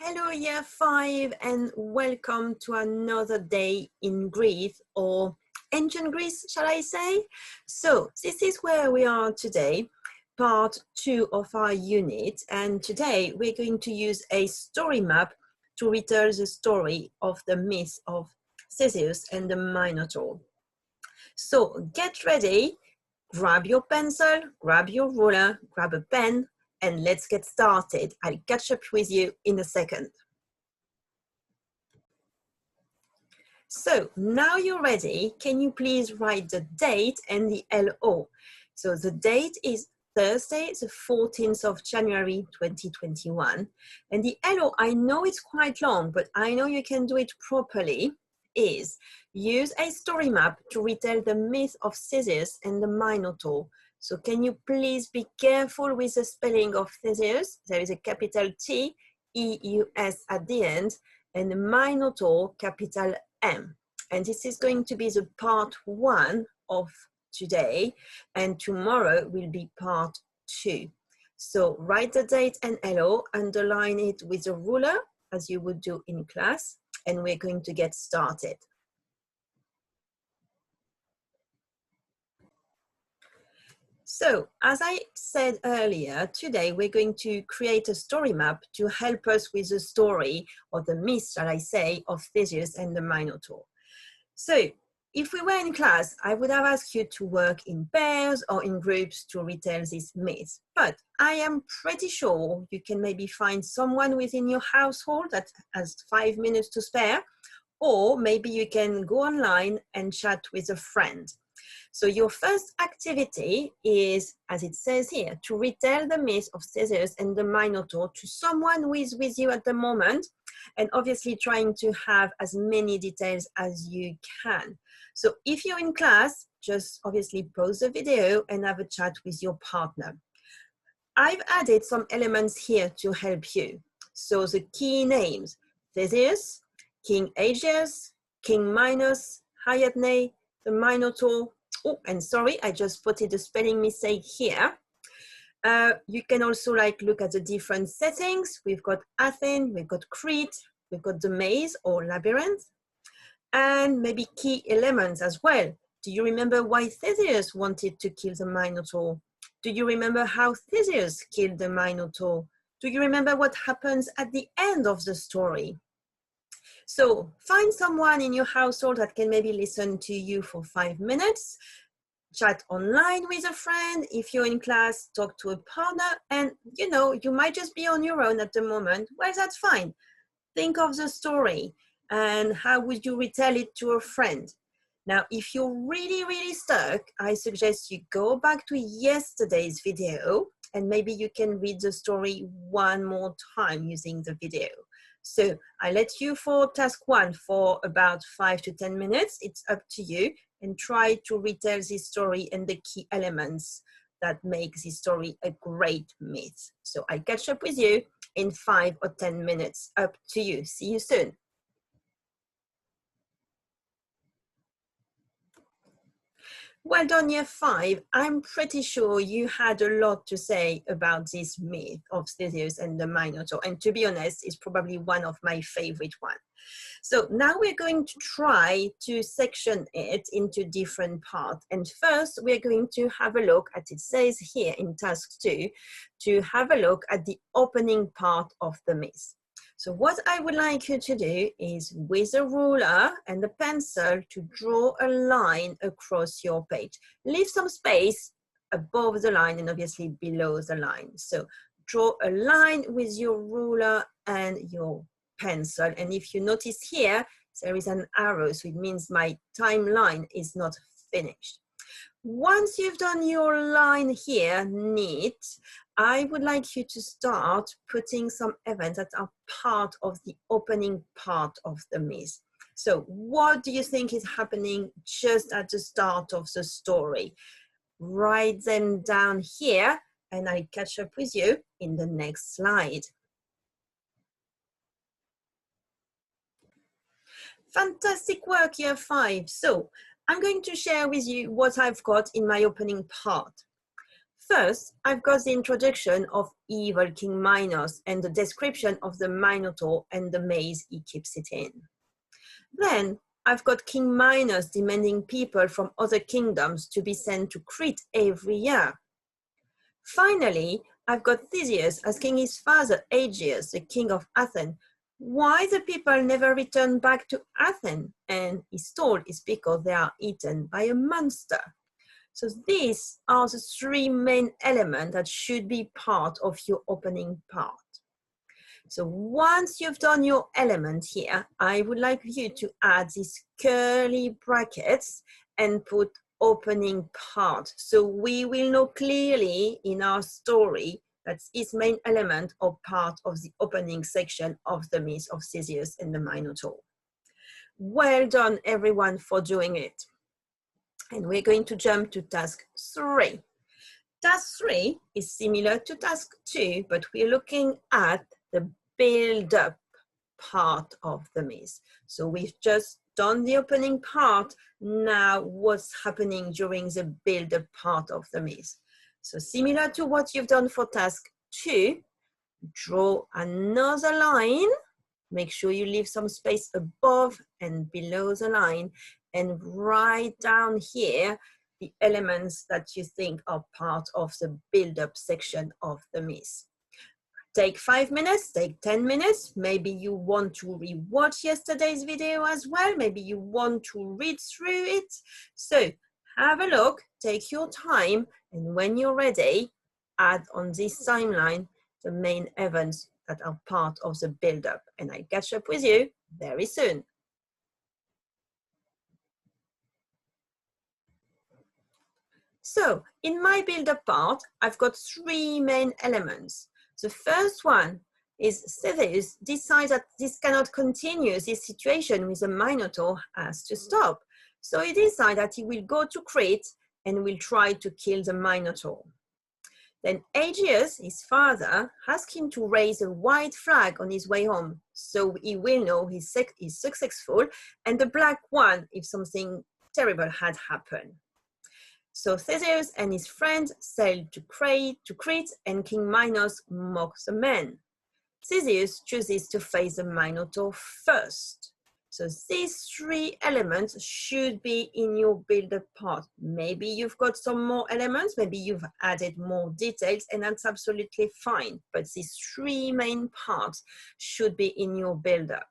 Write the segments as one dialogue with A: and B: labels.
A: Hello, year 5, and welcome to another day in Greece, or ancient Greece, shall I say? So, this is where we are today, part 2 of our unit, and today we're going to use a story map to retell the story of the myth of Theseus and the Minotaur. So, get ready, grab your pencil, grab your ruler, grab a pen, and let's get started. I'll catch up with you in a second. So now you're ready, can you please write the date and the LO? So the date is Thursday, the 14th of January, 2021. And the LO, I know it's quite long, but I know you can do it properly, is use a story map to retell the myth of Theseus and the Minotaur. So can you please be careful with the spelling of Theseus? There is a capital T, E-U-S at the end, and the Minotaur, capital M. And this is going to be the part 1 of today, and tomorrow will be part 2. So write the date and LO, underline it with a ruler as you would do in class, and we're going to get started. So, as I said earlier, today we're going to create a story map to help us with the story, or the myth, shall I say, of Theseus and the Minotaur. So, if we were in class, I would have asked you to work in pairs or in groups to retell this myth. But I am pretty sure you can maybe find someone within your household that has 5 minutes to spare, or maybe you can go online and chat with a friend. So your first activity is, as it says here, to retell the myth of Theseus and the Minotaur to someone who is with you at the moment, and obviously trying to have as many details as you can. So if you're in class, just obviously pause the video and have a chat with your partner. I've added some elements here to help you. So the key names: Theseus, King Aegeus, King Minos, Hyadne, the Minotaur. Oh, and sorry, I just spotted a spelling mistake here. You can also look at the different settings. We've got Athens, we've got Crete, we've got the maze or labyrinth, and maybe key elements as well. Do you remember why Theseus wanted to kill the Minotaur? Do you remember how Theseus killed the Minotaur? Do you remember what happens at the end of the story? So find someone in your household that can maybe listen to you for 5 minutes, chat online with a friend. If you're in class, talk to a partner, and you might just be on your own at the moment. Well, that's fine. Think of the story and how would you retell it to a friend. Now, if you're really, really stuck, I suggest you go back to yesterday's video and maybe you can read the story one more time using the video. So I let you for task 1 for about 5 to 10 minutes. It's up to you, and try to retell this story and the key elements that make this story a great myth. So I'll catch up with you in 5 or 10 minutes. Up to you. See you soon. Well done, year 5. I'm pretty sure you had a lot to say about this myth of Theseus and the Minotaur. And to be honest, it's probably one of my favorite ones. So now we're going to try to section it into different parts. And first, we're going to have a look at, it says here in task 2, to have a look at the opening part of the myth. So what I would like you to do is, with a ruler and a pencil, to draw a line across your page. Leave some space above the line and obviously below the line. So draw a line with your ruler and your pencil. And if you notice here, there is an arrow, so it means my timeline is not finished. Once you've done your line here neat, I would like you to start putting some events that are part of the opening part of the myth. So what do you think is happening just at the start of the story? Write them down here and I'll catch up with you in the next slide. Fantastic work, year 5. So I'm going to share with you what I've got in my opening part. First, I've got the introduction of evil King Minos and the description of the Minotaur and the maze he keeps it in. Then, I've got King Minos demanding people from other kingdoms to be sent to Crete every year. Finally, I've got Theseus asking his father Aegeus, the king of Athens, why the people never return back to Athens, and he's told it's because they are eaten by a monster. So these are the three main elements that should be part of your opening part. So once you've done your element here, I would like you to add these curly brackets and put opening part. So we will know clearly in our story that its main element or part of the opening section of the myth of Theseus and the Minotaur. Well done everyone for doing it. And we're going to jump to task 3. Task 3 is similar to task 2, but we're looking at the build-up part of the myth. So we've just done the opening part. Now what's happening during the build-up part of the myth? So similar to what you've done for task 2, draw another line. Make sure you leave some space above and below the line, and write down here the elements that you think are part of the build-up section of the myth. Take 5 minutes, take 10 minutes. Maybe you want to rewatch yesterday's video as well. Maybe you want to read through it. So have a look, take your time, and when you're ready, add on this timeline the main events that are part of the build-up. And I'll catch up with you very soon. So in my build-up part, I've got 3 main elements. The first one is Theseus decides that this cannot continue, this situation with the Minotaur has to stop. So he decides that he will go to Crete and will try to kill the Minotaur. Then Aegeus, his father, asks him to raise a white flag on his way home, so he will know he's successful, and the black one if something terrible had happened. So Theseus and his friends sail to Crete, and King Minos mocks the men. Theseus chooses to face the Minotaur first. So these 3 elements should be in your build-up part. Maybe you've got some more elements, maybe you've added more details, and that's absolutely fine. But these 3 main parts should be in your build-up.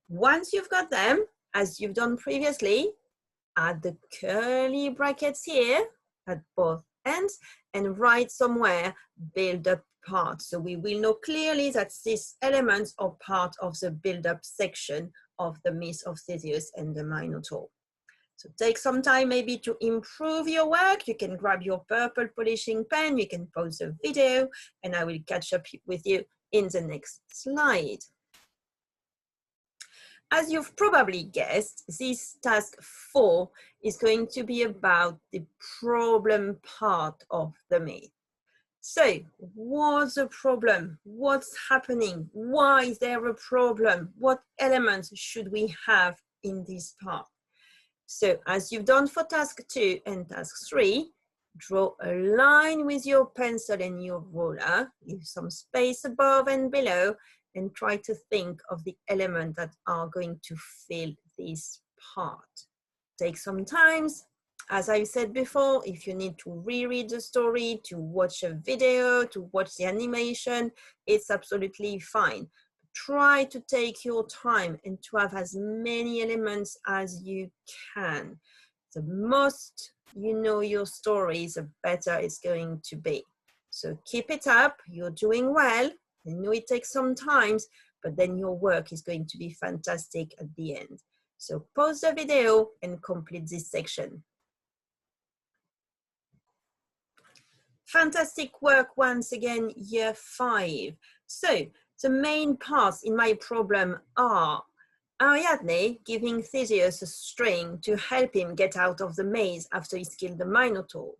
A: Once you've got them, as you've done previously, add the curly brackets here at both ends and write somewhere build-up part. So we will know clearly that these elements are part of the build-up section of the myth of Theseus and the Minotaur. So take some time maybe to improve your work. You can grab your purple polishing pen, you can pause the video, and I will catch up with you in the next slide. As you've probably guessed, this task 4 is going to be about the problem part of the myth. So, what's the problem? What's happening? Why is there a problem? What elements should we have in this part? So, as you've done for task 2 and task 3, draw a line with your pencil and your ruler, leave some space above and below, and try to think of the elements that are going to fill this part. Take some time. As I said before, if you need to reread the story, to watch a video, to watch the animation, it's absolutely fine. Try to take your time and to have as many elements as you can. The most you know your story, the better it's going to be. So keep it up, you're doing well. I know it takes some time, but then your work is going to be fantastic at the end. So pause the video and complete this section. Fantastic work once again, year 5. So the main parts in my problem are Ariadne giving Theseus a string to help him get out of the maze after he's killed the Minotaur.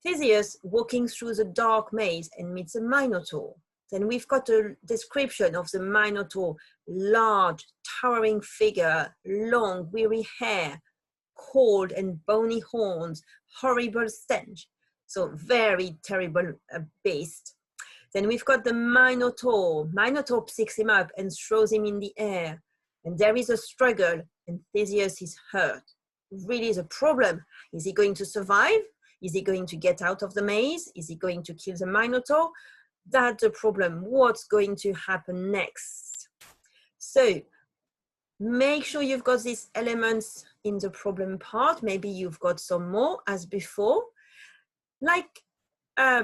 A: Theseus walking through the dark maze and meets a Minotaur. Then we've got a description of the Minotaur, large, towering figure, long, weary hair, cold and bony horns, horrible stench. So very terrible beast. Then we've got the Minotaur. Minotaur picks him up and throws him in the air. And there is a struggle, and Theseus is hurt. Really is a problem. Is he going to survive? Is he going to get out of the maze? Is he going to kill the Minotaur? That's the problem. What's going to happen next? So make sure you've got these elements in the problem part. Maybe you've got some more as before. Like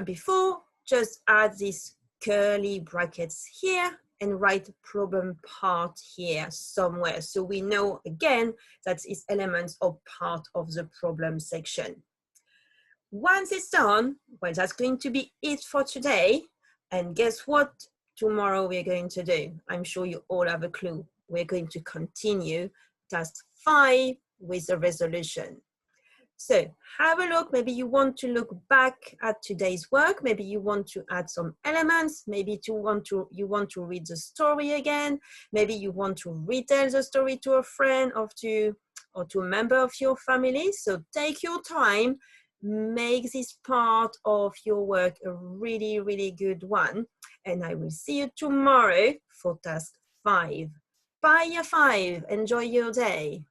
A: before, just add these curly brackets here and write problem part here somewhere. So we know again that these elements are part of the problem section. Once it's done, well, that's going to be it for today. And guess what? Tomorrow we're going to do. I'm sure you all have a clue. We're going to continue task 5 with the resolution. So have a look. Maybe you want to look back at today's work. Maybe you want to add some elements. Maybe you want to read the story again. Maybe you want to retell the story to a friend or to a member of your family. So take your time. Make this part of your work a really, really good one. And I will see you tomorrow for task 5. Bye, year 5. Enjoy your day.